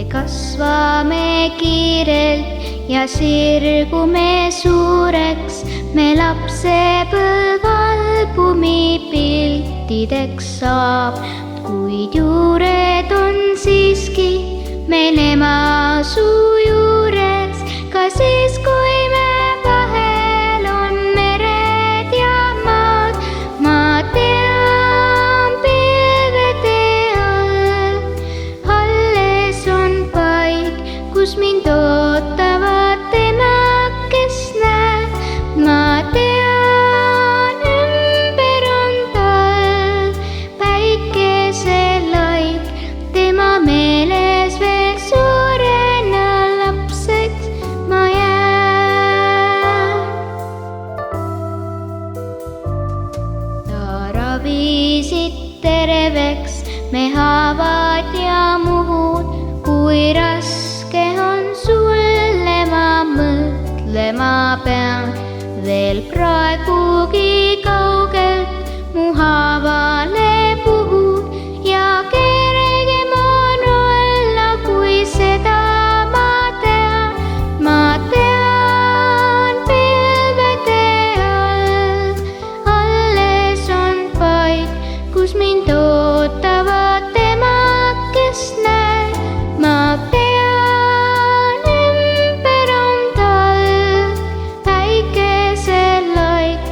kasvame kiirelt ja sirgume suureks, me lapsepõlvalbumi piltideks saab, kuid juured on siiski meil ema suu juures, ka siis, kui me vahel on mered ja maad. Ma tean, pilvede all alles on paik, kus mind ootavad temad, kes näeb. Ma tean, ümber on talv, päikeselaik, tema meeles veel suurena lapseks ma jään. Ta ravisid terveks me haavad ja muhud, kui raske on sulle, ma mõtlema pean. Veel praegugi kaugelt mu haavale puhud ja kergem on olla, kui seda ma tean. Ma tean, pilvede all alles on paik, kus mind ootavad temad, kes näeb. Ma tean, ümber on talv, päikeselaik,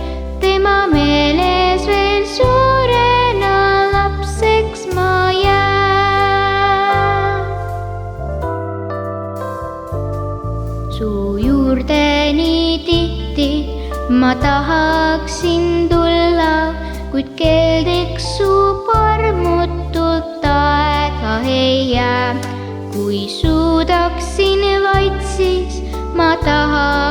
tema meeles veel suurena lapseks ma jään. Su juurde nii tihti ma tahaksin tulla, kuid kell tiksub armutult, aega ei jää. Kui suudaksin vaid, siis ma tahan